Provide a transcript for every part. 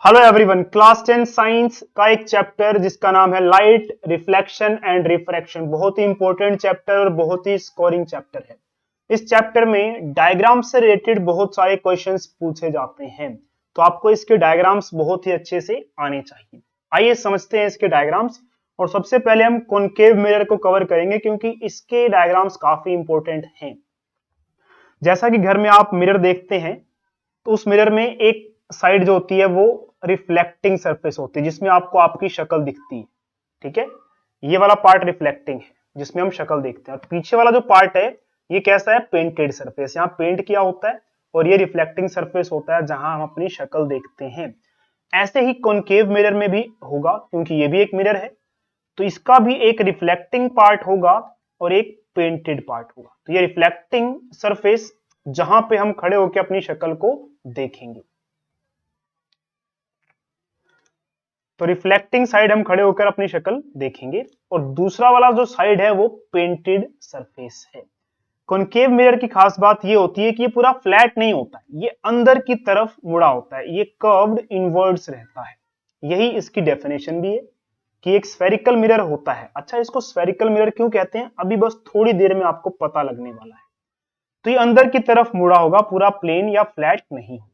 Hello everyone, class 10 science का एक chapter जिसका नाम है लाइट रिफ्लेक्शन एंड रिफ्रैक्शन। बहुत ही इंपॉर्टेंट चैप्टर और बहुत ही स्कोरिंग चैप्टर है। इस चैप्टर में डायग्राम से रिलेटेड बहुत सारे क्वेश्चंस पूछे जाते हैं, तो आपको इसके डायग्राम्स बहुत ही अच्छे से आने चाहिए। आइए समझते हैं इसके डायग्राम्स। और सबसे पहले हम कॉनकेव मिरर को कवर करेंगे क्योंकि इसके डायग्राम्स काफी इंपॉर्टेंट हैं। जैसा कि घर में आप मिरर देखते हैं तो उस मिरर में एक साइड जो होती है वो रिफ्लेक्टिंग सरफेस होती है जिसमें आपको आपकी शक्ल दिखती है। ठीक है, ये वाला पार्ट रिफ्लेक्टिंग है जिसमें हम शक्ल देखते हैं। और पीछे वाला जो पार्ट है ये कैसा है, पेंटेड सरफेस, यहाँ पेंट किया होता है। और ये रिफ्लेक्टिंग सरफेस होता है जहां हम अपनी शक्ल देखते हैं। ऐसे ही कॉनकेव मिरर में भी होगा क्योंकि ये भी एक मिरर है, तो इसका भी एक रिफ्लेक्टिंग पार्ट होगा और एक पेंटेड पार्ट होगा। तो ये रिफ्लेक्टिंग सरफेस जहां पे हम खड़े होकर अपनी शक्ल को देखेंगे, तो रिफ्लेक्टिंग साइड हम खड़े होकर अपनी शक्ल देखेंगे। और दूसरा वाला जो साइड है वो पेंटेड सरफेस है। कॉनकेव मिरर की खास बात ये होती है कि ये पूरा फ्लैट नहीं होता है, ये अंदर की तरफ मुड़ा होता है, ये कर्व्ड इनवर्ड्स रहता है। यही इसकी डेफिनेशन भी है कि एक स्फेरिकल मिरर होता है। अच्छा, इसको स्फेरिकल मिरर क्यों कहते हैं अभी बस थोड़ी देर में आपको पता लगने वाला है। तो ये अंदर की तरफ मुड़ा होगा, पूरा प्लेन या फ्लैट नहीं होगा।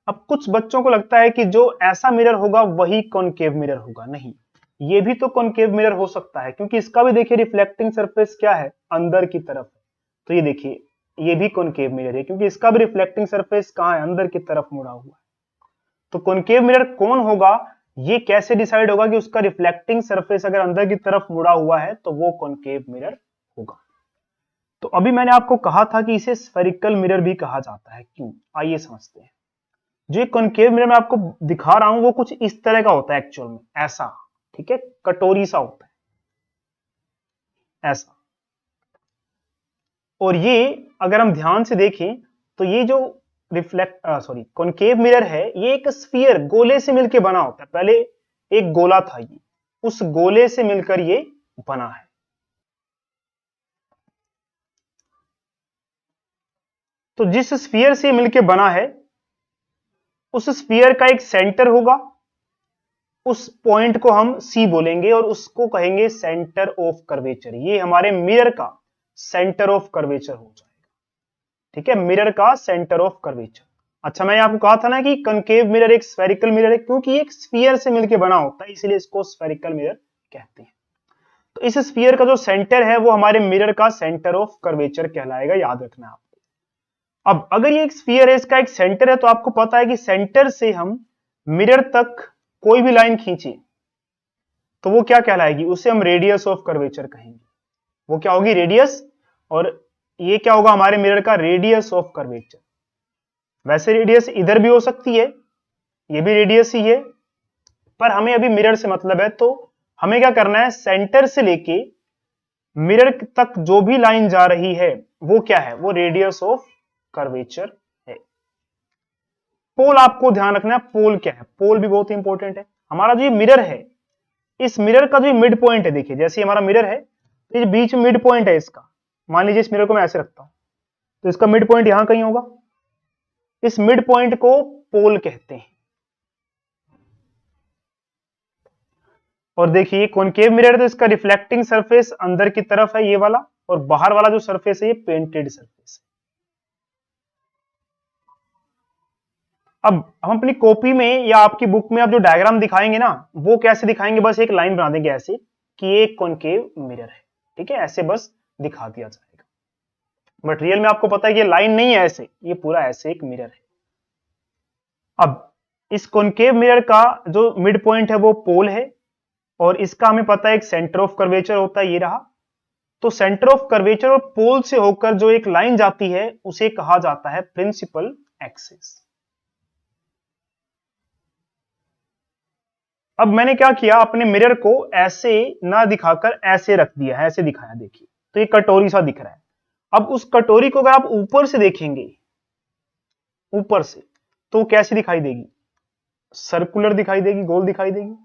अब कुछ बच्चों को लगता है कि जो ऐसा मिरर होगा वही कॉनकेव मिरर होगा। नहीं, ये भी तो कॉनकेव मिरर हो सकता है क्योंकि इसका भी देखिए रिफ्लेक्टिंग सरफेस क्या है, अंदर की तरफ है। तो ये देखिए ये भी कॉनकेव मिरर है क्योंकि इसका भी रिफ्लेक्टिंग सरफेस कहां है, अंदर की तरफ मुड़ा हुआ है। तो कॉनकेव मिरर कौन होगा ये कैसे डिसाइड होगा कि उसका रिफ्लेक्टिंग सरफेस अगर अंदर की तरफ मुड़ा हुआ है तो वो कॉनकेव मिरर होगा। तो अभी मैंने आपको कहा था कि इसे स्फेरिकल मिरर भी कहा जाता है। क्यों, आइए समझते हैं। जो कॉनकेव मिरर मैं आपको दिखा रहा हूं वो कुछ इस तरह का होता है एक्चुअल में, ऐसा। ठीक है, कटोरी सा होता है ऐसा। और ये अगर हम ध्यान से देखें तो ये जो कॉनकेव मिरर है ये एक स्फीयर, गोले से मिलकर बना होता है। पहले एक गोला था, ये उस गोले से मिलकर ये बना है। तो जिस स्फीयर से मिलकर बना है उस स्फीयर का एक सेंटर होगा, उस पॉइंट को हम सी बोलेंगे और उसको कहेंगे सेंटर ऑफ कर्वेचर। ये हमारे मिरर का सेंटर ऑफ कर्वेचर हो जाएगा। ठीक है, मिरर का सेंटर ऑफ कर्वेचर। अच्छा, मैंने आपको कहा था ना कि कनकेव मिरर एक स्फेरिकल मिरर है क्योंकि ये एक स्फीयर से मिलकर बना होता है, इसलिए इसको स्फेरिकल मिरर कहते हैं। तो इस स्फीयर का जो सेंटर है वो हमारे मिरर का सेंटर ऑफ कर्वेचर कहलाएगा, याद रखना आपको। अब अगर ये एक स्फीयर है, इसका एक सेंटर है, तो आपको पता है कि सेंटर से हम मिरर तक कोई भी लाइन खींचे तो वो क्या कहलाएगी, उसे हम रेडियस ऑफ कर्वेचर कहेंगे। वो क्या होगी, रेडियस। और ये क्या होगा, हमारे मिरर का रेडियस ऑफ कर्वेचर। वैसे रेडियस इधर भी हो सकती है, ये भी रेडियस ही है, पर हमें अभी मिरर से मतलब है। तो हमें क्या करना है, सेंटर से लेके मिरर तक जो भी लाइन जा रही है वो क्या है, वो रेडियस ऑफ कर्वेचर है। पोल आपको ध्यान रखना है, पोल क्या है, पोल भी बहुत इंपॉर्टेंट है। हमारा जो ये मिरर है, इस मिरर का जो मिड पॉइंट है, देखिए जैसे हमारा मिरर है तो ये बीच में मिड पॉइंट है इसका। मान लीजिए इस मिरर को मैं ऐसे रखता हूं तो इसका मिड पॉइंट यहां कहीं होगा। इस मिड पॉइंट को पोल कहते हैं। और देखिए कॉनकेव मिरर है तो इसका रिफ्लेक्टिंग सरफेस अंदर की तरफ है ये वाला, और बाहर वाला जो सरफेस है ये पेंटेड सरफेस है। अब हम अपनी कॉपी में या आपकी बुक में आप जो डायग्राम दिखाएंगे ना वो कैसे दिखाएंगे, बस एक लाइन बना देंगे ऐसे कि ये कॉनकेव मिरर है। ठीक है, ऐसे बस दिखा दिया जाएगा। बट रियल में आपको पता है कि ये लाइन नहीं है ऐसे, ये पूरा ऐसे एक मिरर है। अब इस कॉनकेव मिरर का जो मिड पॉइंट है वो पोल है, और इसका हमें पता है एक सेंटर ऑफ कर्वेचर होता है, ये रहा। तो सेंटर ऑफ कर्वेचर और पोल से होकर जो एक लाइन जाती है उसे कहा जाता है प्रिंसिपल एक्सिस। अब मैंने क्या किया, अपने मिरर को ऐसे ना दिखाकर ऐसे रख दिया है, ऐसे दिखाया। देखिए तो ये कटोरी सा दिख रहा है। अब उस कटोरी को अगर आप ऊपर से देखेंगे, ऊपर से, तो कैसी दिखाई देगी, सर्कुलर दिखाई देगी, गोल दिखाई देगी।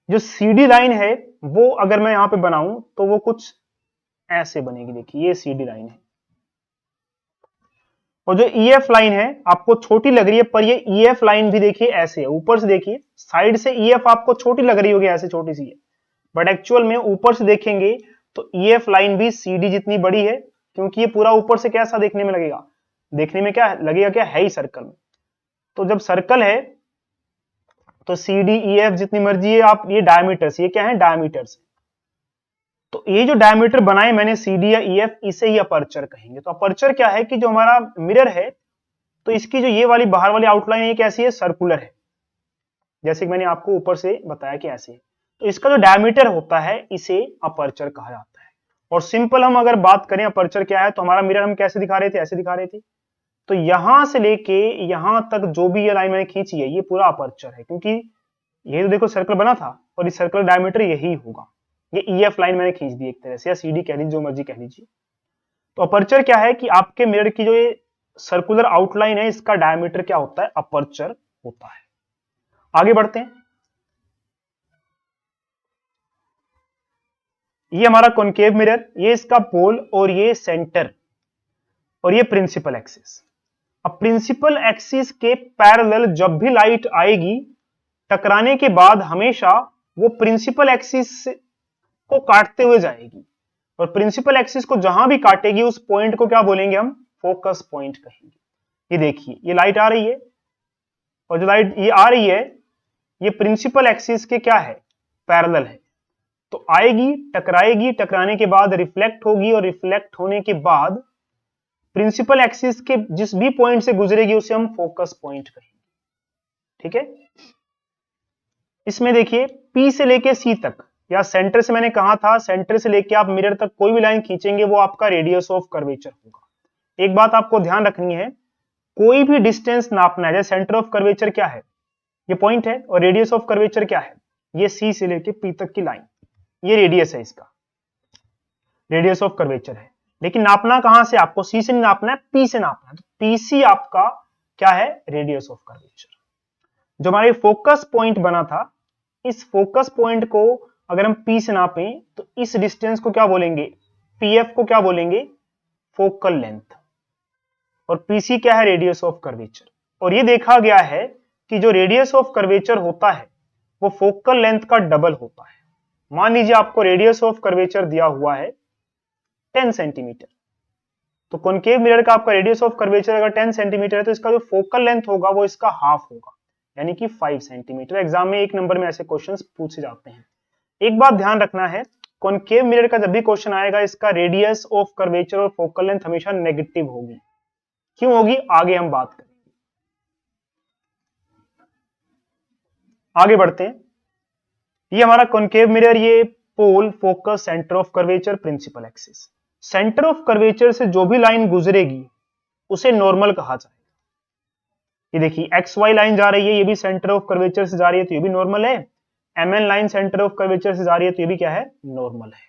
जो सीडी लाइन है वो अगर मैं यहां पे बनाऊं तो वो कुछ ऐसे बनेगी। देखिए ये सीडी लाइन है। और जो EF लाइन है आपको छोटी लग रही है, पर ये EF लाइन भी देखिए ऐसे है, ऊपर से देखिए साइड से EF आपको छोटी लग रही होगी, ऐसे छोटी सी है, बट एक्चुअल में ऊपर से देखेंगे तो EF लाइन भी CD जितनी बड़ी है, क्योंकि ये पूरा ऊपर से कैसा देखने में लगेगा, देखने में क्या लगेगा, क्या है ही सर्कल में। तो जब सर्कल है तो CD EF जितनी मर्जी है आप, ये डायमीटर्स, ये क्या है, डायमीटर्स। तो ये जो डायमीटर बनाए मैंने CD या EF, इसे ही अपर्चर कहेंगे। तो अपर्चर क्या है कि जो हमारा मिरर है, तो इसकी जो ये वाली बाहर वाली आउटलाइन है, कैसी है, सर्कुलर है, जैसे कि मैंने आपको ऊपर से बताया कि ऐसे है। तो इसका जो डायमीटर होता है इसे अपर्चर कहा जाता है। और सिंपल हम अगर बात करें अपर्चर क्या है, तो हमारा मिरर हम कैसे दिखा रहे थे, ऐसे दिखा रहे थे। तो यहां से लेके यहां तक जो भी ये लाइन मैंने खींची है, ये पूरा अपर्चर है, क्योंकि ये तो देखो सर्कल बना था और इस सर्कल डायमीटर यही होगा। ये EF लाइन मैंने खींच दी एक तरह से, या CD कह लीजिए, जो मर्जी कह लीजिए। तो अपर्चर क्या है कि आपके मिरर की जो ये सर्कुलर आउटलाइन है, इसका डायमीटर क्या होता है, अपर्चर होता है। आगे बढ़ते हैं। ये हमारा कॉनकेव मिरर, ये इसका पोल और ये सेंटर और ये प्रिंसिपल एक्सिस। अब प्रिंसिपल एक्सिस के पैरेलल जब भी लाइट आएगी, टकराने के बाद हमेशा वो प्रिंसिपल एक्सिस को काटते हुए जाएगी, और प्रिंसिपल एक्सिस को जहां भी काटेगी उस पॉइंट को क्या बोलेंगे हम, फोकस पॉइंट कहेंगे। ये देखिए ये लाइट आ रही है, और जो लाइट ये आ रही है ये प्रिंसिपल एक्सिस के क्या है, पैरेलल है। तो आएगी, टकराएगी, टकराने के बाद रिफ्लेक्ट होगी, और रिफ्लेक्ट होने के बाद प्रिंसिपल एक्सिस के जिस भी पॉइंट से गुजरेगी उसे हम फोकस पॉइंट कहेंगे। ठीक है। इसमें देखिए P से लेके C तक, या सेंटर से, मैंने कहा था सेंटर से लेके आप मिरर तक कोई भी लाइन खींचेंगे वो आपका रेडियस ऑफ कर्वेचर होगा। एक बात आपको ध्यान रखनी है, कोई भी डिस्टेंस नापना है, जैसे सेंटर ऑफ कर्वेचर क्या है, ये पॉइंट है, और रेडियस ऑफ कर्वेचर क्या है, ये C से लेके P तक की लाइन, ये रेडियस है, इसका रेडियस ऑफ कर्वेचर है। लेकिन नापना कहां से, आपको C से नहीं नापना है, P से नापना है। तो PC आपका क्या है, रेडियस ऑफ कर्वेचर। जो हमारे फोकस पॉइंट बना था, इस फोकस पॉइंट को अगर हम P से नापें तो इस डिस्टेंस को क्या बोलेंगे, PF को क्या बोलेंगे, फोकल लेंथ, और PC क्या है, रेडियस ऑफ कर्वेचर। और ये देखा गया है कि जो रेडियस ऑफ कर्वेचर होता है वो फोकल लेंथ का डबल होता है। मान लीजिए आपको रेडियस ऑफ कर्वेचर दिया हुआ है 10 सेंटीमीटर, तो कॉनकेव मिरर का आपका रेडियस ऑफ कर्वेचर अगर 10 सेंटीमीटर है, तो इसका जो फोकल लेंथ होगा वो इसका हाफ होगा, यानी कि 5 सेंटीमीटर। एग्जाम में एक नंबर में ऐसे क्वेश्चंस पूछे जाते हैं। एक बात ध्यान रखना है, कॉनकेव मिरर का जब भी क्वेश्चन आएगा, इसका रेडियस ऑफ कर्वेचर और फोकल लेंथ हमेशा नेगेटिव होगी। क्यों होगी, आगे हम बात करेंगे। आगे बढ़ते हैं। ये हमारा कॉनकेव मिरर, ये pole, focus, centre of curvature, principal axis. Centre of curvature से जो भी लाइन गुजरेगी उसे नॉर्मल कहा जाएगा। ये देखिए XY लाइन जा रही है, ये भी सेंटर ऑफ कर्वेचर से जा रही है, तो ये भी नॉर्मल है। MN line centre of curvature से जा रही है, तो ये भी क्या है, नॉर्मल है।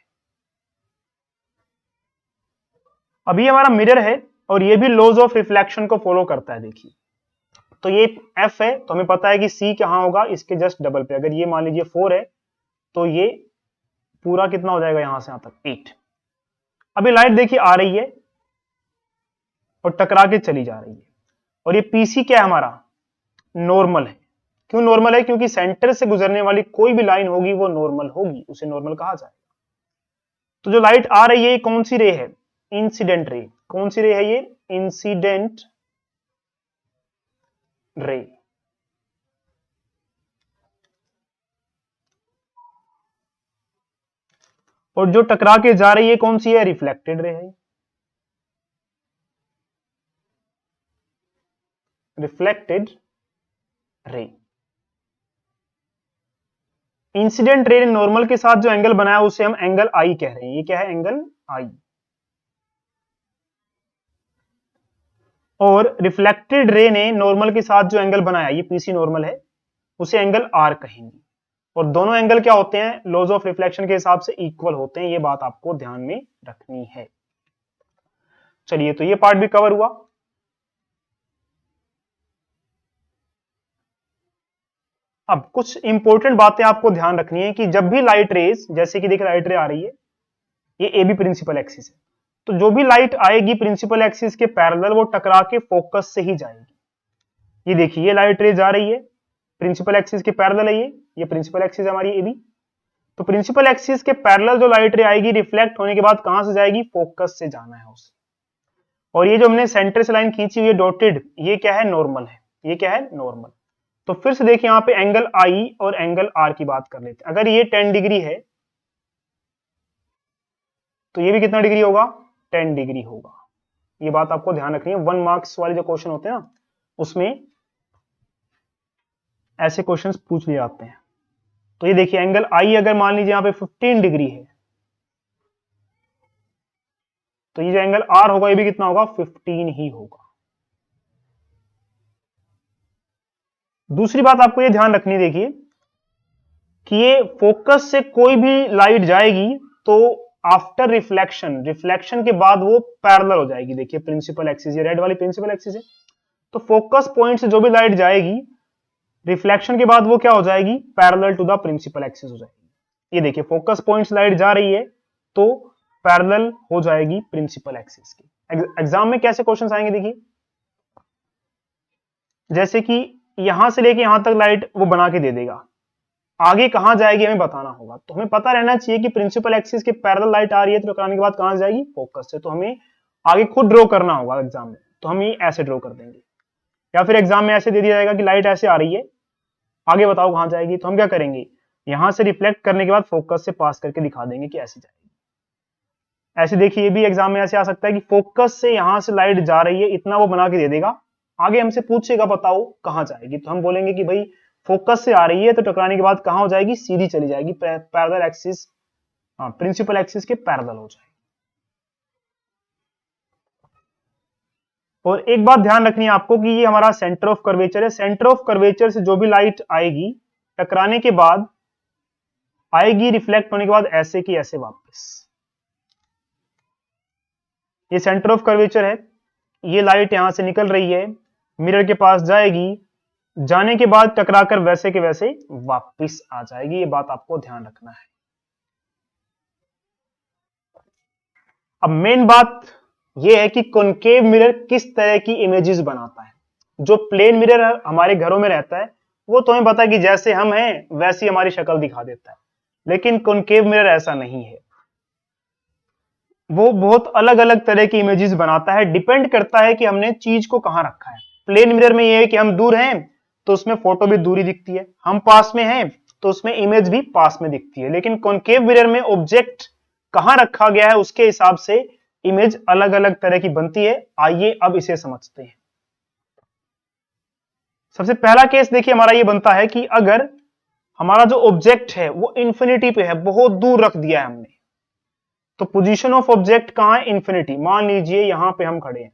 अभी हमारा मिरर है और ये भी लॉज ऑफ रिफ्लेक्शन को फॉलो करता है। देखिए तो ये F है, तो हमें पता है कि C कहां होगा, इसके जस्ट डबल पे। अगर ये मान लीजिए 4 है तो ये पूरा कितना हो जाएगा, यहां से यहां तक 8। अभी लाइट देखिए आ रही है और टकरा के चली जा रही है, और ये PC क्या है हमारा, नॉर्मल है। क्यों नॉर्मल है, क्योंकि सेंटर से गुजरने वाली कोई भी लाइन होगी वो नॉर्मल होगी, उसे नॉर्मल कहा जाएगा। तो जो लाइट आ रही है ये कौन सी रे है, इंसिडेंट रे। कौन सी रे है ये, इंसिडेंट रे। और जो टकरा के जा रही है कौन सी है, रिफ्लेक्टेड रे है, रिफ्लेक्टेड रे। इंसिडेंट रे ने नॉर्मल के साथ जो एंगल बनाया उसे हम एंगल आई कह रहे हैं। ये क्या है, एंगल आई। और रिफ्लेक्टेड रे ने नॉर्मल के साथ जो एंगल बनाया, ये PC नॉर्मल है, उसे एंगल R कहेंगे। और दोनों एंगल क्या होते हैं, लॉज ऑफ रिफ्लेक्शन के हिसाब से इक्वल होते हैं। ये बात आपको ध्यान में रखनी है। चलिए तो ये पार्ट भी कवर हुआ। अब कुछ इंपॉर्टेंट बातें आपको ध्यान रखनी है कि जब भी लाइट रेज, जैसे कि देखिए लाइट रे आ रही है, ये AB प्रिंसिपल एक्सिस है, तो जो भी लाइट आएगी प्रिंसिपल एक्सिस के पैरेलल वो टकरा के फोकस से ही जाएगी। ये देखिए ये लाइट रे जा रही है प्रिंसिपल एक्सिस के पैरेलल है, ये प्रिंसिपल एक्सिस है हमारी ए बी। तो प्रिंसिपल एक्सिस के पैरेलल जो लाइट रे आएगी रिफ्लेक्ट होने के बाद कहां से जाएगी, फोकस से जाना है उसे। और ये जो हमने सेंटर से लाइन खींची हुई है डॉटेड, ये क्या है, नॉर्मल है। ये क्या है, नॉर्मल। तो फिर से देखिए यहाँ पे एंगल आई और एंगल आर की बात कर लेते हैं। अगर ये 10 डिग्री है तो ये भी कितना डिग्री होगा, 10 डिग्री होगा। ये बात आपको ध्यान रखनी है। 1 मार्क्स वाले जो क्वेश्चन होते हैं ना उसमें ऐसे क्वेश्चंस पूछ लिए जाते हैं। तो ये देखिए एंगल आई अगर मान लीजिए यहाँ पे 15 डिग्री है तो ये जो एंगल आर होगा ये भी कितना होगा, 15 ही होगा। दूसरी बात आपको ये ध्यान रखनी, देखिए कि ये फोकस से कोई भी लाइट जाएगी तो आफ्टर रिफ्लेक्शन के बाद वो पैरेलल हो जाएगी। देखिए प्रिंसिपल एक्सिस, ये रेड वाली प्रिंसिपल एक्सिस है, तो फोकस पॉइंट से जो भी लाइट जाएगी रिफ्लेक्शन के बाद वो क्या हो जाएगी, parallel to the principal axis हो जाएगी। ये देखिए फोकस पॉइंट से लाइट जा रही है तो पैरेलल हो जाएगी प्रिंसिपल एक्सिस की। एग्जाम में कैसे क्वेश्चंस आएंगे, देखिए जैसे कि यहां से लेके यहां तक लाइट वो बना के दे देगा, आगे कहां जाएगी हमें बताना होगा। तो हमें पता रहना चाहिए कि प्रिंसिपल एक्सिस के पैरेलल लाइट आ रही है तो टकराने के बाद कहां जाएगी, फोकस से। तो हमें आगे खुद ड्रॉ करना होगा एग्जाम में, तो हम ये ऐसे ड्रॉ कर देंगे। या फिर एग्जाम में ऐसे दे दिया जाएगा कि लाइट ऐसे आ रही है, आगे बताओ कहां जाएगी, तो हम क्या करेंगे, यहां से रिफ्लेक्ट करने के बाद फोकस से पास करके दिखा देंगे कि ऐसे जाएगी। ऐसे देखिए ये भी एग्जाम में ऐसे आ सकता है कि फोकस से यहां से लाइट जा रही है, इतना वो बना के दे देगा, आगे हमसे पूछेगा बताओ कहां जाएगी, तो हम बोलेंगे कि भाई फोकस से आ रही है तो टकराने के बाद कहां हो जाएगी, सीधी चली जाएगी, पैरेलल एक्सिस, प्रिंसिपल एक्सिस के पैरेलल हो जाएगी। और एक बात ध्यान रखनी है आपको कि ये हमारा सेंटर ऑफ कर्वेचर है। सेंटर ऑफ कर्वेचर से जो भी लाइट आएगी टकराने के बाद आएगी रिफ्लेक्ट होने के बाद ऐसे की ऐसे वापस। ये सेंटर ऑफ कर्वेचर है, ये लाइट यहां से निकल रही है, मिरर के पास जाएगी, जाने के बाद टकराकर वैसे के वैसे वापस आ जाएगी। ये बात आपको ध्यान रखना है। अब मेन बात यह है कि कॉनकेव मिरर किस तरह की इमेजेस बनाता है। जो प्लेन मिरर हमारे घरों में रहता है वो तो हमें पता है कि जैसे हम हैं वैसी हमारी शक्ल दिखा देता है, लेकिन कॉनकेव मिरर ऐसा नहीं है। वो बहुत अलग अलग तरह की इमेजेस बनाता है, डिपेंड करता है कि हमने चीज को कहां रखा है। प्लेन मिरर में ये है कि हम दूर हैं तो उसमें फोटो भी दूरी दिखती है, हम पास में हैं तो उसमें इमेज भी पास में दिखती है। लेकिन कॉनकेव मिरर में ऑब्जेक्ट कहां रखा गया है उसके हिसाब से इमेज अलग अलग तरह की बनती है। आइए अब इसे समझते हैं। सबसे पहला केस देखिए हमारा ये बनता है कि अगर हमारा जो ऑब्जेक्ट है वो इंफिनिटी पे है, बहुत दूर रख दिया है हमने, तो पोजीशन ऑफ ऑब्जेक्ट कहां है, इंफिनिटी। मान लीजिए यहां पे हम खड़े हैं,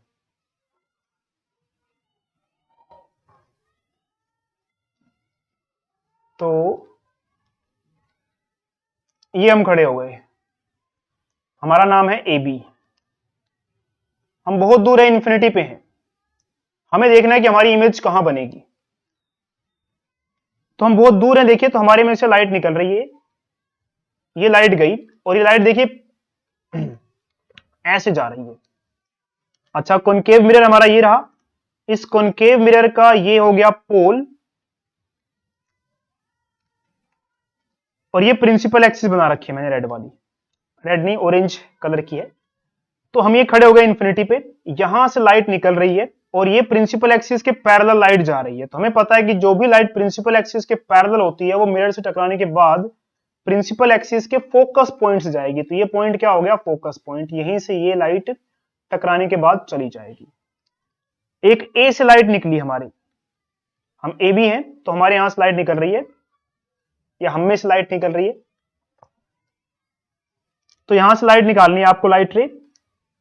तो ये हम खड़े हो गए, हमारा नाम है ए बी, हम बहुत दूर है, इंफिनिटी पे हैं, हमें देखना है कि हमारी इमेज कहां बनेगी। तो हम बहुत दूर हैं, देखिए तो हमारे में से लाइट निकल रही है, ये लाइट गई और ये लाइट देखिए ऐसे जा रही है। अच्छा कॉनकेव मिरर हमारा ये रहा, इस कॉनकेव मिरर का ये हो गया पोल और ये प्रिंसिपल एक्सिस बना रखी है मैंने रेड वाली, रेड नहीं ऑरेंज कलर की है। तो हम ये खड़े हो गए इंफिनिटी पे, यहां से लाइट निकल रही है और ये प्रिंसिपल एक्सिस के पैरेलल लाइट जा रही है। तो हमें पता है कि जो भी लाइट प्रिंसिपल एक्सिस के पैरेलल होती है वो मिरर से टकराने के बाद प्रिंसिपल एक्सिस के फोकस पॉइंट से जाएगी। तो ये पॉइंट क्या हो गया, फोकस पॉइंट, यहीं से ये लाइट टकराने के बाद चली जाएगी। एक ए से लाइट निकली हमारी, हम ए बी हैं तो हमारे यहां से लाइट निकल रही है या हम में से लाइट निकल रही है, तो यहां से लाइट निकालनी है आपको, लाइट रे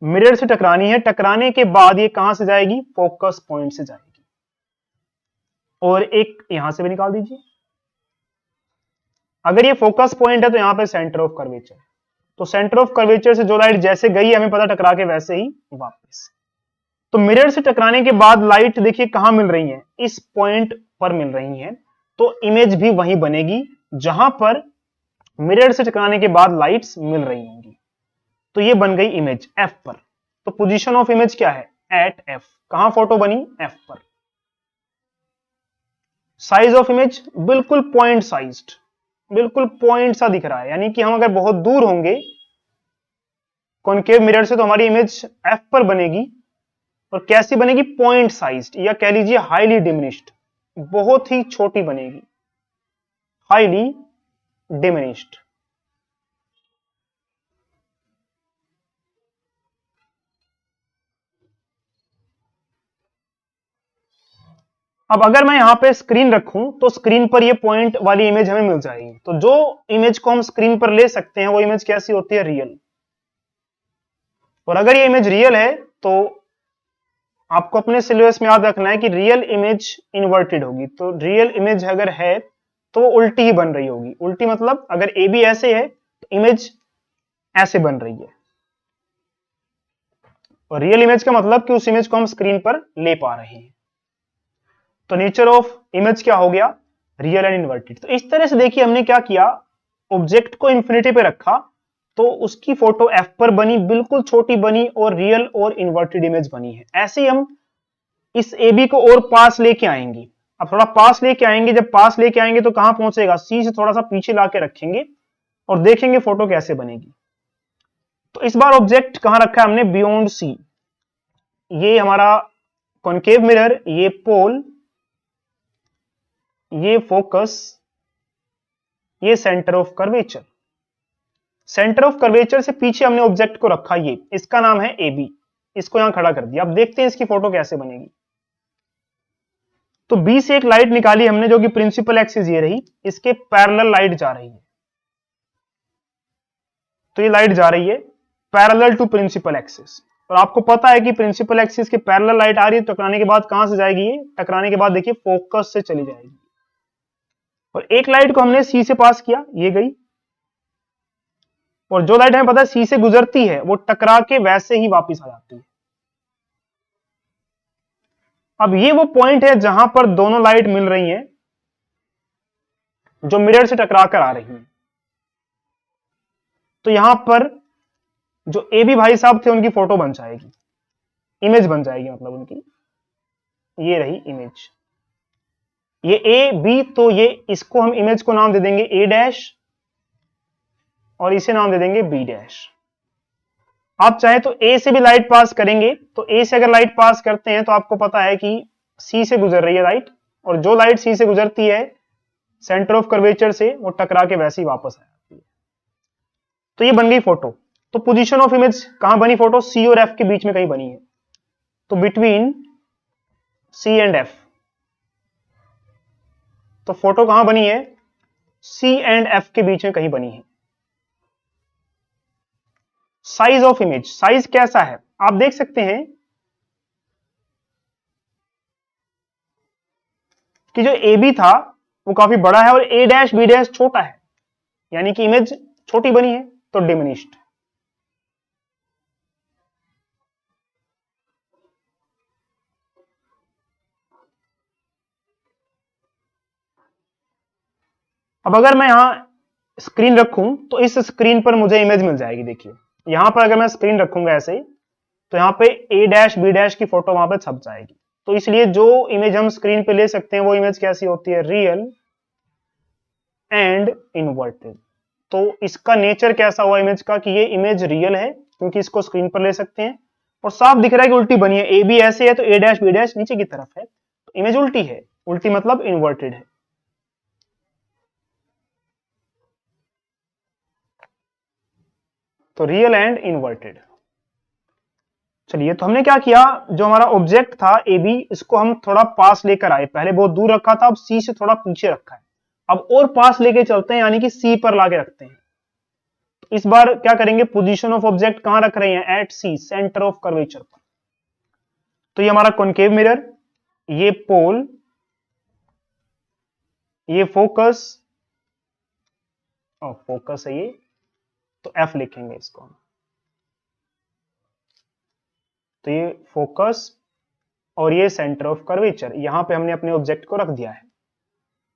मिरर से टकरानी है, टकराने के बाद ये कहां से जाएगी, फोकस पॉइंट से जाएगी। और एक यहां से भी निकाल दीजिए, अगर ये फोकस पॉइंट है तो यहां पे सेंटर ऑफ कर्वेचर, तो सेंटर ऑफ कर्वेचर से जो लाइट जैसे गई हमें पता टकरा के वैसे ही वापस। तो मिरर से टकराने के बाद लाइट देखिए कहां मिल रही है, इस पॉइंट पर मिल रही है, तो इमेज भी वहीं बनेगी जहां पर मिरर से टकराने के बाद लाइट्स मिल रही होंगी। तो ये बन गई इमेज एफ पर। तो पोजीशन ऑफ इमेज क्या है, एट एफ। कहां फोटो बनी, एफ पर। साइज ऑफ इमेज बिल्कुल पॉइंट साइज्ड, बिल्कुल पॉइंट सा दिख रहा है, यानी कि हम अगर बहुत दूर होंगे कॉनकेव मिरर से तो हमारी इमेज एफ पर बनेगी, और कैसी बनेगी, पॉइंट साइज्ड, या कह लीजिए हाईली डिमिनिश्ड, बहुत ही छोटी बनेगी, हाईली डिमिनिश्ड। अब अगर मैं यहां पे स्क्रीन रखूं तो स्क्रीन पर ये पॉइंट वाली इमेज हमें मिल जाएगी। तो जो इमेज को हम स्क्रीन पर ले सकते हैं वो इमेज कैसी होती है, रियल। और अगर ये इमेज रियल है तो आपको अपने सिलेबस में याद रखना है कि रियल इमेज इन्वर्टेड होगी। तो रियल इमेज अगर है तो वो उल्टी ही बन रही होगी। उल्टी मतलब अगर ए बी ऐसे है तो इमेज ऐसे बन रही है। और रियल इमेज का मतलब कि उस इमेज को हम स्क्रीन पर ले पा रहे हैं। तो नेचर ऑफ इमेज क्या हो गया, रियल एंड इन्वर्टेड। तो इस तरह से देखिए हमने क्या किया, ऑब्जेक्ट को इंफिनिटी पे रखा तो उसकी फोटो एफ पर बनी, बिल्कुल छोटी बनी, और रियल और इन्वर्टेड इमेज बनी है। ऐसे ही हम इस ए बी को और पास लेके आएंगे। अब थोड़ा पास लेके आएंगे, जब पास लेके आएंगे तो कहां पहुंचेगा, सी से थोड़ा सा पीछे लाके रखेंगे और देखेंगे फोटो कैसे बनेगी। तो इस बार ऑब्जेक्ट कहां रखा है हमने, बियॉन्ड सी। ये हमारा कॉनकेव मिरर, ये पोल, ये फोकस, ये centre of curvature. Centre of curvature से पीछे हमने ऑब्जेक्ट को रखा, ये इसका नाम है ए बी। इसको यहां खड़ा कर दिया। अब देखते हैं इसकी फोटो कैसे बनेगी। तो बी से एक लाइट निकाली हमने जो कि प्रिंसिपल एक्सिस ये रही, इसके पैरेलल लाइट जा रही है। तो ये लाइट जा रही है पैरेलल टू प्रिंसिपल एक्सिस। और आपको पता है कि प्रिंसिपल एक्सिस के पैरेलल लाइट आ रही है, टकराने के बाद कहां से जाएगी, ये टकराने के बाद देखिए फोकस से चली जाएगी। और एक लाइट को हमने सी से पास किया, ये गई। और जो लाइट हमें पता है सी से गुजरती है वो टकरा के वैसे ही वापस आ जाती है। अब ये वो पॉइंट है जहां पर दोनों लाइट मिल रही हैं जो मिरर से टकरा कर आ रही हैं। तो यहां पर जो ए बी भाई साहब थे उनकी फोटो बन जाएगी, इमेज बन जाएगी, मतलब उनकी ये रही इमेज। ये ए बी, तो ये इसको हम इमेज को नाम दे देंगे ए डैश और इसे नाम दे देंगे बी डैश। आप चाहे तो ए से भी लाइट पास करेंगे। तो ए से अगर लाइट पास करते हैं तो आपको पता है कि सी से गुजर रही है लाइट, और जो लाइट सी से गुजरती है सेंटर ऑफ कर्वेचर से वो टकरा के वैसे ही वापस आ जाती है। तो ये बन गई फोटो। तो पोजीशन ऑफ इमेज कहां बनी फोटो, सी और एफ के बीच में कहीं बनी है। तो बिटवीन सी एंड एफ। तो फोटो कहां बनी है, सी एंड एफ के बीच में कहीं बनी है। साइज ऑफ इमेज, साइज कैसा है आप देख सकते हैं कि जो ए बी था वो काफी बड़ा है और ए डैश बी डैश छोटा है, यानी कि इमेज छोटी बनी है, तो डिमिनिश्ड। अब अगर मैं यहां स्क्रीन रखूं तो इस स्क्रीन पर मुझे इमेज मिल जाएगी। देखिए यहां पर अगर मैं स्क्रीन रखूंगा ऐसे, तो यहां पे ए डैश बी डैश की फोटो वहां पे छप जाएगी। तो इसलिए जो इमेज हम स्क्रीन पे ले सकते हैं वो इमेज कैसी होती है, रियल एंड इन्वर्टेड। तो इसका नेचर कैसा हुआ इमेज का कि ये इमेज रियल है क्योंकि इसको स्क्रीन पर ले सकते हैं, और साफ दिख रहा है कि उल्टी बनी है। ए बी ऐसे है तो ए डैश बी डैश नीचे की तरफ है, तो इमेज उल्टी है। उल्टी मतलब इन्वर्टेड है। तो रियल एंड इन्वर्टेड। चलिए, तो हमने क्या किया, जो हमारा ऑब्जेक्ट था ए बी, इसको हम थोड़ा पास लेकर आए। पहले बहुत दूर रखा था, अब सी से थोड़ा पीछे रखा है। अब और पास लेके चलते हैं, यानी कि सी पर लाके रखते हैं। तो इस बार क्या करेंगे, पोजीशन ऑफ ऑब्जेक्ट कहां रख रहे हैं, at C, centre of curvature पर। तो ये हमारा कॉनकेव मिरर, ये पोल, ये फोकस, और फोकस है ये, तो एफ लिखेंगे इसको हम। तो ये फोकस और ये सेंटर ऑफ कर्वेचर, यहां पे हमने अपने ऑब्जेक्ट को रख दिया है।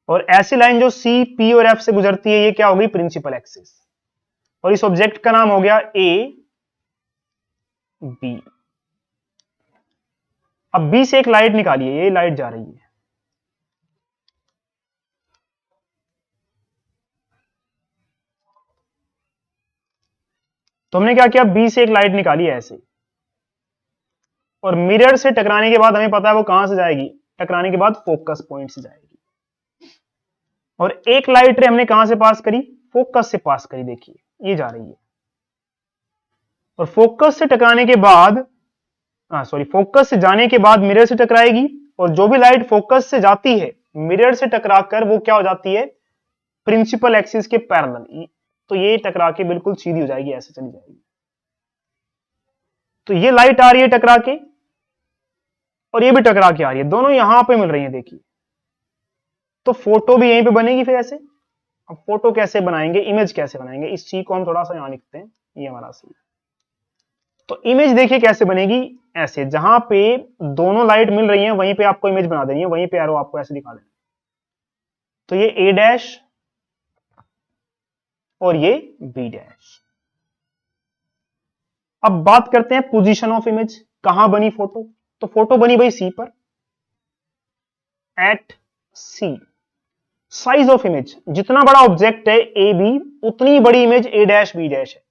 और ऐसी लाइन जो सी पी और एफ से गुजरती है ये क्या होगी, प्रिंसिपल एक्सिस। और इस ऑब्जेक्ट का नाम हो गया ए बी। अब बी से एक लाइट निकालिए, ये लाइट जा रही है, तो हमने क्या किया, बी से एक लाइट निकाली ऐसे, और मिरर से टकराने के बाद हमें पता है वो कहां से जाएगी, टकराने के बाद फोकस पॉइंट से जाएगी। और एक लाइट रे हमने कहां से पास करी, फोकस से पास करी, देखिए ये जा रही है, और फोकस से टकराने के बाद फोकस से जाने के बाद मिरर से टकराएगी, और जो भी लाइट फोकस से जाती है मिरर से टकराकर वो क्या हो जाती है, प्रिंसिपल एक्सिस के पैरेलल, तो ये टकरा के बिल्कुल सीधी हो जाएगी, ऐसे चली जाएगी। तो ये लाइट आ रही है टकरा के, और ये भी टकरा के आ रही है, दोनों यहां पे मिल रही है, देखिए, तो फोटो भी यहीं पे बनेगी फिर ऐसे। अब फोटो कैसे बनाएंगे, इमेज कैसे बनाएंगे, इस सी को हम थोड़ा सा यहां लिखते हैं, ये हमारा सी। तो इमेज देखिए कैसे बनेगी, ऐसे, जहां पे दोनों लाइट मिल रही है वहीं पे आपको इमेज बना देनी है, वहीं पे एरो आपको ऐसे दिखा देना। तो ये ए डैश और ये बी डैश। अब बात करते हैं पोजीशन ऑफ इमेज, कहां बनी फोटो, तो फोटो बनी भाई सी पर, at C. Size of image, जितना बड़ा ऑब्जेक्ट है ए बी, उतनी बड़ी image A dash B dash है,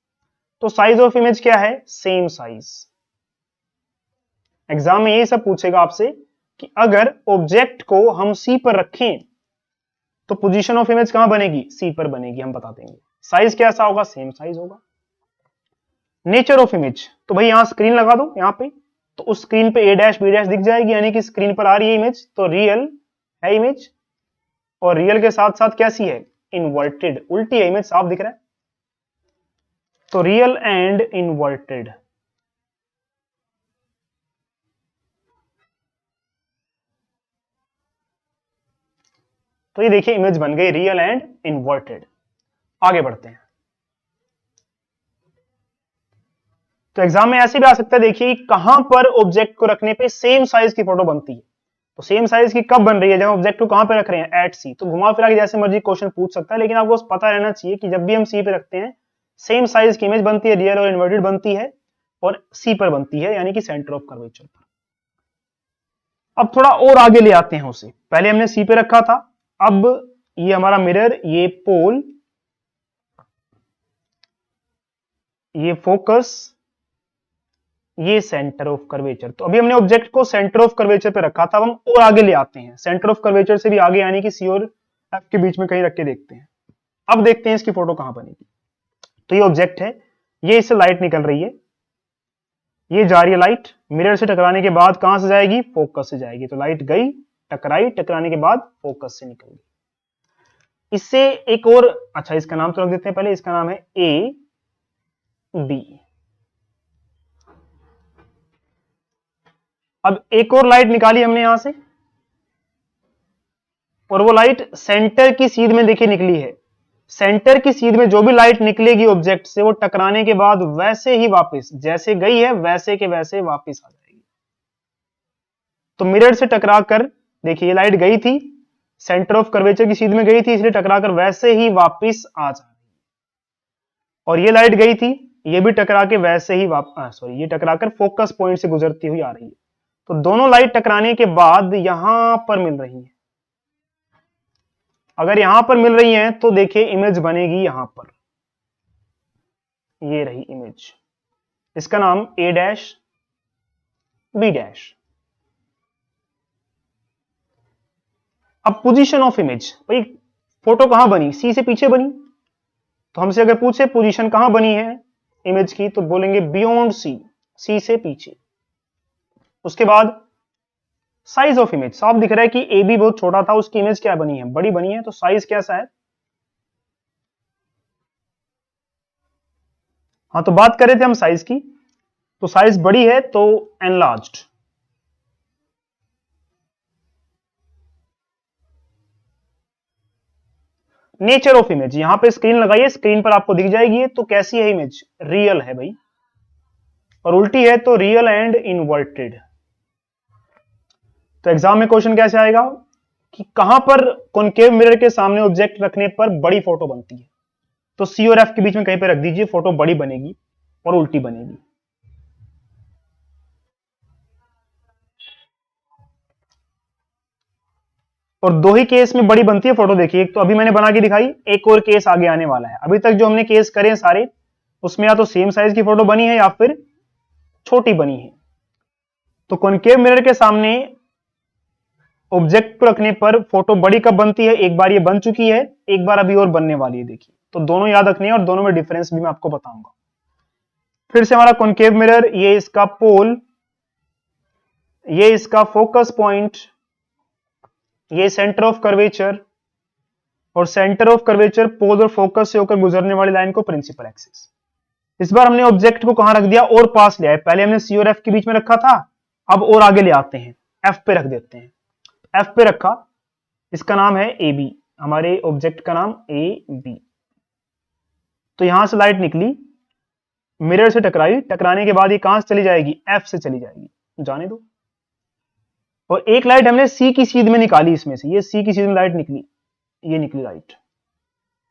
तो साइज ऑफ इमेज क्या है, सेम साइज। एग्जाम में ये सब पूछेगा आपसे कि अगर ऑब्जेक्ट को हम सी पर रखें तो पोजीशन ऑफ इमेज कहां बनेगी, सी पर बनेगी, हम बता देंगे। साइज कैसा होगा, सेम साइज होगा। नेचर ऑफ इमेज, तो भाई यहां स्क्रीन लगा दो यहां पे, तो उस स्क्रीन पे ए डैश बी डैश दिख जाएगी, यानी कि स्क्रीन पर आ रही है इमेज, तो रियल है इमेज, और रियल के साथ साथ कैसी है, इन्वर्टेड, उल्टी है इमेज, साफ दिख रहा है, तो रियल एंड इन्वर्टेड। तो ये देखिए इमेज बन गई रियल एंड इन्वर्टेड। आगे बढ़ते हैं, तो एग्जाम में ऐसे भी आ सकता है, देखिए कहां पर ऑब्जेक्ट को रखने पे सेम साइज की फोटो बनती है, तो सेम साइज की कब बन रही है, जब ऑब्जेक्ट को कहां पे रख रहे हैं, एट सी। तो घुमा फिरा के जैसे मर्जी क्वेश्चन पूछ सकता है, लेकिन आपको पता रहना चाहिए कि जब भी हम सी पे रखते हैं सेम साइज की इमेज बनती है, रियल और इन्वर्टेड बनती है, और सी पर बनती है, यानी कि सेंटर ऑफ कर्वेचर पर। अब थोड़ा और आगे ले आते हैं उसे, पहले हमने सी पे रखा था, अब ये हमारा मिरर, ये पोल, ये फोकस, ये सेंटर ऑफ कर्वेचर। तो अभी हमने ऑब्जेक्ट को सेंटर ऑफ कर्वेचर पे रखा था, अब हम और आगे ले आते हैं, सेंटर ऑफ कर्वेचर से भी आगे, यानी कि सी और एफ के बीच में कहीं रख के देखते हैं। अब देखते हैं इसकी फोटो कहां बनेगी। तो ये ऑब्जेक्ट है, ये इससे लाइट निकल रही है, ये जा रही है लाइट, मिरर से टकराने के बाद कहां से जाएगी, फोकस से जाएगी, तो लाइट गई, टकराई, टकराने के बाद फोकस से निकल गई। इससे एक और, अच्छा इसका नाम तो रख देते हैं पहले, इसका नाम है ए बी। अब एक और लाइट निकाली हमने यहां से, और वो लाइट सेंटर की सीध में देखिए निकली है, सेंटर की सीध में जो भी लाइट निकलेगी ऑब्जेक्ट से, वो टकराने के बाद वैसे ही वापस, जैसे गई है वैसे के वैसे वापस आ जाएगी। तो मिरर से टकराकर देखिए ये लाइट गई थी, सेंटर ऑफ कर्वेचर की सीध में गई थी, इसलिए टकराकर वैसे ही वापस आ जा रही है। और ये लाइट गई थी, ये भी टकरा के वैसे ही ये टकराकर फोकस पॉइंट से गुजरती हुई आ रही है। तो दोनों लाइट टकराने के बाद यहां पर मिल रही है, अगर यहां पर मिल रही है तो देखिए इमेज बनेगी यहां पर, ये रही इमेज, इसका नाम ए डैश बी डैश। अब पोजीशन ऑफ इमेज, भाई फोटो कहां बनी, सी से पीछे बनी, तो हमसे अगर पूछे पोजीशन कहां बनी है इमेज की, तो बोलेंगे बियॉन्ड सी, सी से पीछे। उसके बाद साइज ऑफ इमेज, साफ दिख रहा है कि ए बी बहुत छोटा था, उसकी इमेज क्या बनी है, बड़ी बनी है, तो साइज कैसा है, हाँ तो बात कर रहे थे हम साइज की, तो साइज बड़ी है तो एनलार्ज्ड। नेचर ऑफ इमेज, यहां पे स्क्रीन लगाइए, स्क्रीन पर आपको दिख जाएगी, तो कैसी है इमेज, रियल है भाई, और उल्टी है तो रियल एंड इनवर्टेड। तो एग्जाम में क्वेश्चन कैसे आएगा कि कहां पर कॉनकेव मिरर के सामने ऑब्जेक्ट रखने पर बड़ी फोटो बनती है, तो सी और एफ के बीच में कहीं पे रख दीजिए, फोटो बड़ी बनेगी और उल्टी बनेगी। और दो ही केस में बड़ी बनती है फोटो। देखिए, एक तो अभी मैंने बना के दिखाई, एक और केस आगे आने वाला है। अभी तक जो हमने केस करे हैं सारे, उसमें या तो सेम साइज की फोटो बनी है या फिर छोटी बनी है। तो कॉनकेव मिरर के सामने ऑब्जेक्ट को रखने पर फोटो बड़ी कब बनती है? एक बार ये बन चुकी है, एक बार अभी और बनने वाली है। देखिए, तो दोनों याद रखने हैं और दोनों में डिफरेंस भी मैं आपको बताऊंगा। फिर से हमारा कॉनकेव मिरर, ये इसका पोल, ये इसका फोकस पॉइंट, ये सेंटर ऑफ कर्वेचर, और सेंटर ऑफ कर्वेचर पोल और फोकस से होकर गुजरने वाली लाइन को प्रिंसिपल एक्सिस। इस बार हमने ऑब्जेक्ट को कहां रख दिया? और पास ले आए। पहले हमने सी और एफ के बीच में रखा था, अब और आगे ले आते हैं, एफ पे रख देते हैं। एफ पे रखा, इसका नाम है ए बी, हमारे ऑब्जेक्ट का नाम ए बी। तो यहां से लाइट निकली, मिरर से टकराई, टकराने के बाद ये कहां से चली जाएगी? एफ से चली जाएगी, जाने दो। और एक लाइट हमने सी की सीध में निकाली, इसमें से ये सी की सीध में लाइट निकली, ये निकली लाइट।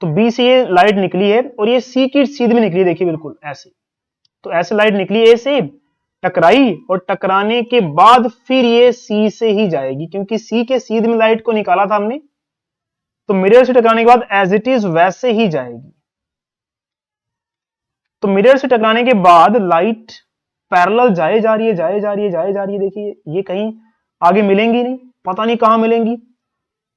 तो बी से ये लाइट निकली है और ये सी की सीध में निकली, देखिए बिल्कुल ऐसे। तो ऐसे लाइट निकली ए से, टकराई, और टकराने के बाद फिर ये सी से ही जाएगी, क्योंकि सी के सीध में लाइट को निकाला था हमने। तो मिरर से टकराने के बाद एज इट इज वैसे ही जाएगी। तो मिरर से टकराने के बाद लाइट पैरेलल जाए जा रही है, जाए जा रही है, जाए जा रही है। देखिए, ये कहीं आगे मिलेंगी नहीं, पता नहीं कहां मिलेंगी।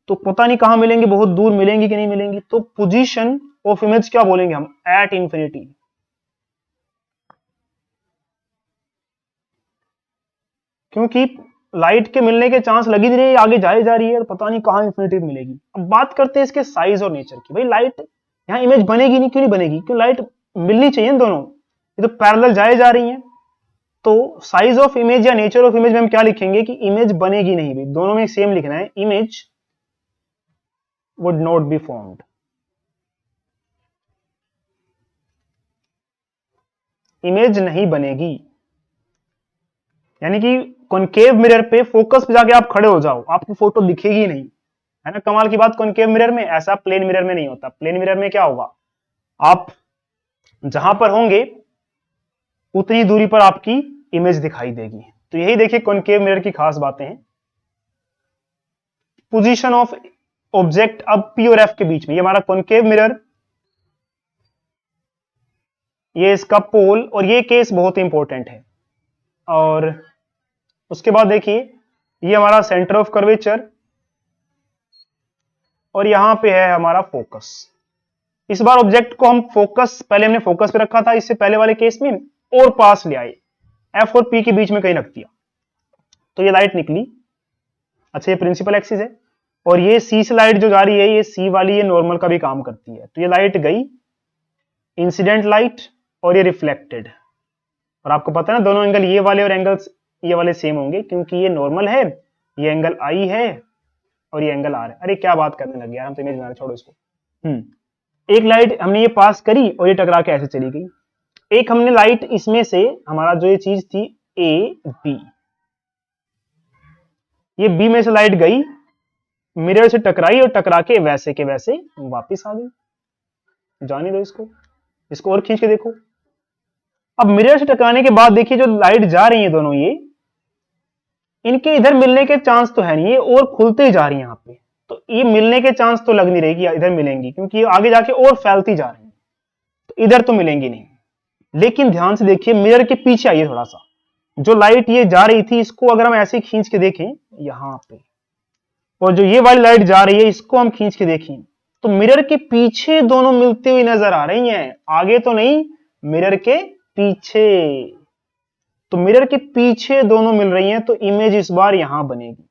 तो पता नहीं कहां मिलेंगी, बहुत दूर मिलेंगी कि नहीं मिलेंगी। तो पोजीशन ऑफ इमेज क्या बोलेंगे हम? At infinity. क्योंकि लाइट के मिलने के चांस लगी नहीं रही, आगे जाए जा रही है, पता नहीं कहां इंफिनिटी मिलेगी। अब बात करते हैं इसके साइज और नेचर की। भाई लाइट यहां इमेज बनेगी नहीं, क्यों नहीं बनेगी? क्यों? लाइट मिलनी चाहिए दोनों, ये तो पैरेलल जाए जा रही हैं। तो साइज ऑफ इमेज या नेचर ऑफ इमेज में हम क्या लिखेंगे कि इमेज बनेगी नहीं। भाई दोनों में सेम लिखना है, image would not be formed. Image नहीं बनेगी, यानी कि कॉनकेव मिरर पे फोकस पे जाके आप खड़े हो जाओ, आपको फोटो दिखेगी नहीं, है ना। कमाल की बात, कॉनकेव मिरर में ऐसा प्लेन मिरर में नहीं होता। प्लेन मिरर में क्या होगा? आप जहां पर होंगे उतनी दूरी पर आपकी इमेज दिखाई देगी। तो यही देखिए कॉनकेव मिरर की खास बातें हैं। पोजीशन ऑफ ऑब्जेक्ट अब पी और एफ के बीच में, ये हमारा कॉनकेव मिरर, ये इसका पोल, और ये केस बहुत इंपॉर्टेंट है। और उसके बाद देखिए, ये हमारा सेंटर ऑफ कर्वेचर, और यहां पे है हमारा फोकस। इस बार ऑब्जेक्ट को हम फोकस, पहले हमने फोकस पे रखा था, इससे पहले वाले केस में और पास ले आए, एफ और पी के बीच में कहीं रख दिया। तो ये लाइट निकली, अच्छा ये प्रिंसिपल एक्सिस है, और ये सी से लाइट जो जा रही है, ये सी वाली, ये नॉर्मल का भी काम करती है। तो ये लाइट गई, इंसिडेंट लाइट, और ये रिफ्लेक्टेड। और आपको पता है ना, दोनों एंगल ये वाले और एंगल्स ये वाले सेम होंगे, क्योंकि ये नॉर्मल है, ये एंगल आई है, और ये एंगल आर है। अरे क्या बात करने लगे यार, हम तो इमेज बना रहे, छोड़ो इसको। एक लाइट हमने ये पास करी और ये टकरा के ऐसे चली गई। एक हमने लाइट इसमें से, हमारा जो ये चीज थी ए बी, ये बी में से लाइट गई, मिरर से टकराई, और टकरा के वैसे के वैसे वापस आ गई। जाने दो इसको, इसको और खींच के देखो। अब मिरर से टकराने के बाद देखिए, जो लाइट जा रही है दोनों, ये इनके इधर मिलने के चांस तो है नहीं, ये और खुलते ही जा रही है यहाँ पे। तो ये मिलने के चांस तो लग नहीं रही कि इधर मिलेंगी, क्योंकि ये आगे जाके और फैलती जा रही है, तो इधर तो मिलेंगी नहीं। लेकिन ध्यान से देखिए, मिरर के पीछे आइए थोड़ा सा, जो लाइट ये जा रही थी, इसको अगर हम ऐसे खींच के देखें यहां पे, और जो ये वाली लाइट जा रही है, इसको हम खींच के देखें, तो मिरर के पीछे दोनों मिलते हुए नजर आ रही हैं, आगे तो नहीं, मिरर के पीछे। तो मिरर के पीछे दोनों मिल रही हैं, तो इमेज इस बार यहां बनेगी।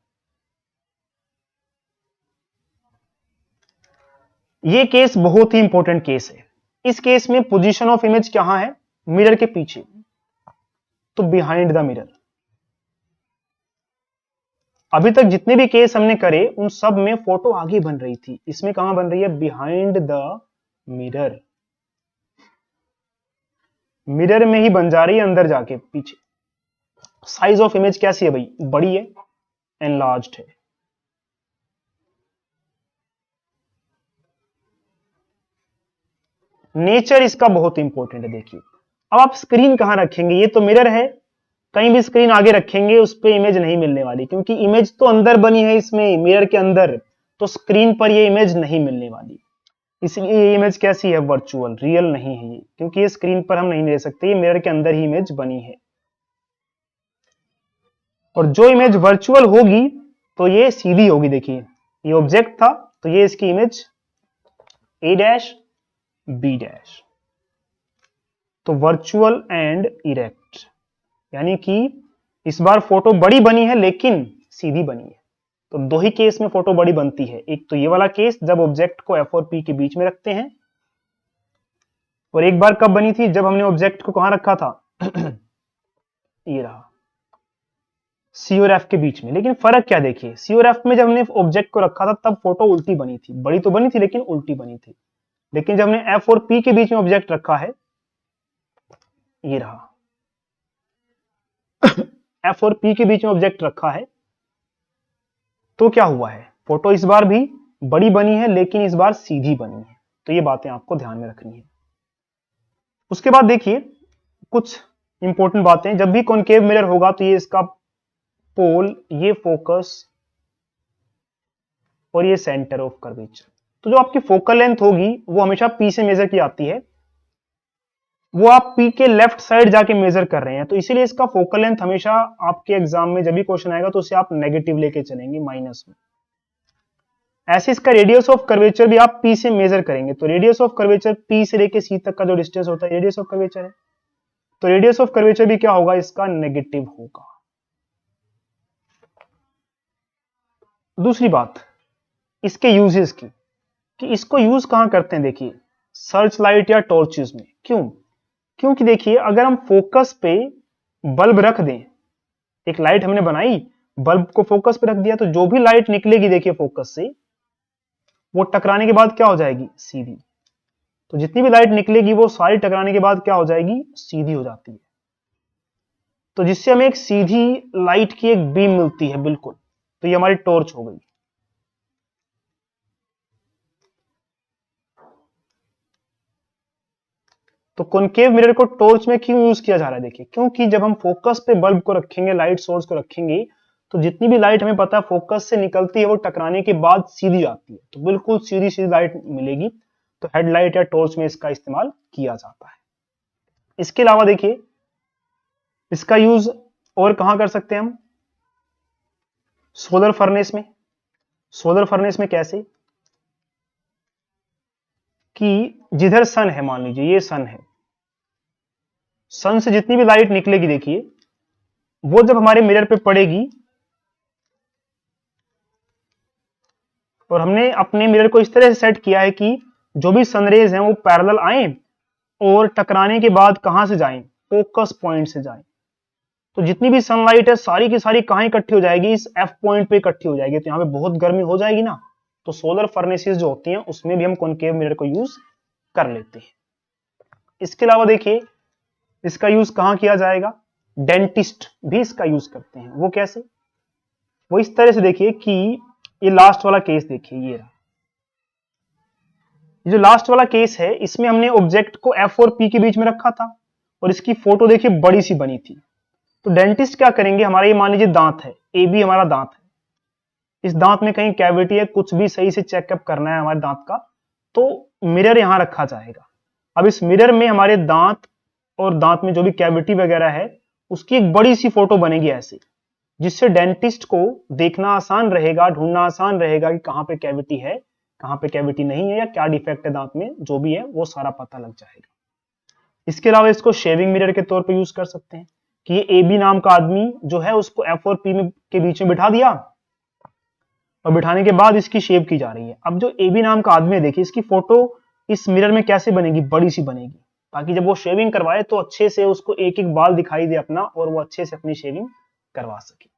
ये केस बहुत ही इंपॉर्टेंट केस है। इस केस में पोजीशन ऑफ इमेज कहां है? मिरर के पीछे, तो बिहाइंड द मिरर। अभी तक जितने भी केस हमने करे, उन सब में फोटो आगे बन रही थी, इसमें कहां बन रही है? Behind the mirror. मिरर में ही बन जा रही है, अंदर जाके पीछे। साइज ऑफ इमेज कैसी है भाई? बड़ी है, एनलार्ज्ड है। नेचर इसका बहुत इंपॉर्टेंट है। देखिए, अब आप स्क्रीन कहां रखेंगे? ये तो मिरर है, कहीं भी स्क्रीन आगे रखेंगे उस पर इमेज नहीं मिलने वाली, क्योंकि इमेज तो अंदर बनी है, इसमें मिरर के अंदर, तो स्क्रीन पर ये इमेज नहीं मिलने वाली, इसलिए ये इमेज कैसी है, वर्चुअल, रियल नहीं है ये, क्योंकि ये स्क्रीन पर हम नहीं ले सकते, ये मिरर के अंदर ही इमेज बनी है। और जो इमेज वर्चुअल होगी तो ये सीधी होगी। देखिए ये ऑब्जेक्ट था तो ये इसकी image A dash B dash, तो वर्चुअल एंड इरेक्ट, यानी कि इस बार फोटो बड़ी बनी है लेकिन सीधी बनी है। तो दो ही केस में फोटो बड़ी बनती है, एक तो ये वाला केस जब ऑब्जेक्ट को एफ और पी के बीच में रखते हैं, और एक बार कब बनी थी, जब हमने ऑब्जेक्ट को कहां रखा था ये रहा, सी और एफ के बीच में। लेकिन फर्क क्या देखिए, सी और एफ में जब हमने ऑब्जेक्ट को रखा था तब फोटो उल्टी बनी थी, बड़ी तो बनी थी लेकिन उल्टी बनी थी। लेकिन जब हमने एफ और पी के बीच में ऑब्जेक्ट रखा है, ये रहा एफ और पी के बीच में ऑब्जेक्ट रखा है, तो क्या हुआ है, फोटो इस बार भी बड़ी बनी है लेकिन इस बार सीधी बनी है। तो ये बातें आपको ध्यान में रखनी है। उसके बाद देखिए कुछ इंपॉर्टेंट बातें, जब भी कॉनकेव मिरर होगा तो ये इसका पोल, ये फोकस और ये सेंटर ऑफ कर्वेचर। तो जो आपकी फोकल लेंथ होगी वो हमेशा पी से मेजर की आती है, वो आप पी के लेफ्ट साइड जाके मेजर कर रहे हैं, तो इसीलिए इसका फोकल लेंथ हमेशा आपके एग्जाम में जब भी क्वेश्चन आएगा तो उसे आप नेगेटिव लेके चलेंगे, माइनस में। ऐसे इसका रेडियस ऑफ कर्वेचर भी आप पी से मेजर करेंगे, तो रेडियस ऑफ कर्वेचर पी से लेके सी तक का जो डिस्टेंस होता है रेडियस ऑफ कर्वेचर है, तो रेडियस ऑफ कर्वेचर भी क्या होगा, इसका नेगेटिव होगा। दूसरी बात इसके यूजेस की, कि इसको यूज कहां करते हैं, देखिए सर्च लाइट या टॉर्चेस में। क्यों, क्योंकि देखिए अगर हम फोकस पे बल्ब रख दें, एक लाइट हमने बनाई, बल्ब को फोकस पे रख दिया, तो जो भी लाइट निकलेगी देखिए फोकस से, वो टकराने के बाद क्या हो जाएगी, सीधी। तो जितनी भी लाइट निकलेगी वो सारी टकराने के बाद क्या हो जाएगी, सीधी हो जाती है। तो जिससे हमें एक सीधी लाइट की एक बीम मिलती है, बिल्कुल। तो ये हमारी टॉर्च हो गई। तो कॉनकेव मिरर को टॉर्च में क्यों यूज किया जा रहा है, देखिए क्योंकि जब हम फोकस पे बल्ब को रखेंगे, लाइट सोर्स को रखेंगे, तो जितनी भी लाइट हमें पता है फोकस से निकलती है वो टकराने के बाद सीधी आती है, तो बिल्कुल सीधी सीधी लाइट मिलेगी। तो हेडलाइट या टॉर्च में इसका इस्तेमाल किया जाता है। इसके अलावा देखिए इसका यूज और कहां कर सकते हैं हम, सोलर फर्नेस में। सोलर फर्नेस में कैसे, कि जिधर सन है, मान लीजिए ये सन है, सन से जितनी भी लाइट निकलेगी देखिए वो जब हमारे मिरर पे पड़ेगी, और हमने अपने मिरर को इस तरह से सेट किया है कि जो भी सनरेज हैं वो पैरेलल आए और टकराने के बाद कहां से जाएं, फोकस पॉइंट से जाएं। तो जितनी भी सनलाइट है सारी की सारी कहां इकट्ठी हो जाएगी, इस एफ पॉइंट पे इकट्ठी हो जाएगी। तो यहां पे बहुत गर्मी हो जाएगी ना, तो सोलर फर्नेसेस जो होती हैं उसमें भी हम कॉनकेव मिरर को यूज कर लेते हैं। इसके अलावा देखिए इसका यूज कहां किया जाएगा, डेंटिस्ट भी इसका यूज करते हैं। वो कैसे, वो इस तरह से देखिए कि ये लास्ट वाला केस देखिए, ये जो लास्ट वाला केस है इसमें हमने ऑब्जेक्ट को एफ और पी के बीच में रखा था और इसकी फोटो देखिए बड़ी सी बनी थी। तो डेंटिस्ट क्या करेंगे, हमारा ये मान लीजिए दांत है, ए बी हमारा दांत है, इस दांत में कहीं कैविटी है, कुछ भी सही से चेकअप करना है हमारे दांत का, तो मिरर यहां रखा जाएगा। अब इस मिरर में हमारे दांत और दांत में जो भी कैविटी वगैरह है उसकी एक बड़ी सी फोटो बनेगी ऐसे, जिससे डेंटिस्ट को देखना आसान रहेगा, ढूंढना आसान रहेगा कि कहां पे कैविटी है, कहां पे कैविटी नहीं है, या क्या डिफेक्ट है दांत में, जो भी है वो सारा पता लग जाएगा। इसके अलावा इसको शेविंग मिरर के तौर पे यूज कर सकते हैं, कि ये ए बी नाम का आदमी जो है उसको एफ और पी के बीच में बिठा दिया, और बिठाने के बाद इसकी शेव की जा रही है। अब जो ए बी नाम का आदमी है देखिए इसकी फोटो इस मिरर में कैसे बनेगी, बड़ी सी बनेगी, ताकि जब वो शेविंग करवाए तो अच्छे से उसको एक एक बाल दिखाई दे अपना, और वो अच्छे से अपनी शेविंग करवा सके।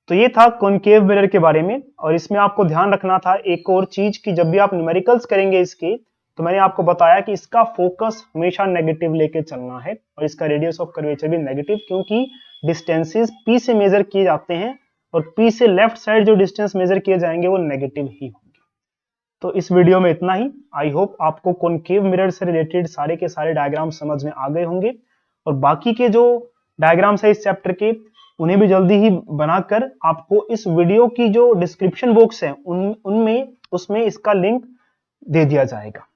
तो ये था कॉनकेव मिरर के बारे में। और इसमें आपको ध्यान रखना था एक और चीज, कि जब भी आप न्यूमेरिकल्स करेंगे इसके, तो मैंने आपको बताया कि इसका फोकस हमेशा नेगेटिव लेके चलना है, और इसका रेडियस ऑफ कर्वेचर भी नेगेटिव, क्योंकि डिस्टेंसेस पी से मेजर किए जाते हैं और पी से लेफ्ट साइड जो डिस्टेंस मेजर किए जाएंगे वो नेगेटिव ही होंगे। तो इस वीडियो में इतना ही। आई होप आपको कॉनकेव मिरर से रिलेटेड सारे के सारे डायग्राम समझ में आ गए होंगे, और बाकी के जो डायग्राम्स है इस चैप्टर के उन्हें भी जल्दी ही बनाकर आपको इस वीडियो की जो डिस्क्रिप्शन बॉक्स है उनमें उसमें इसका लिंक दे दिया जाएगा।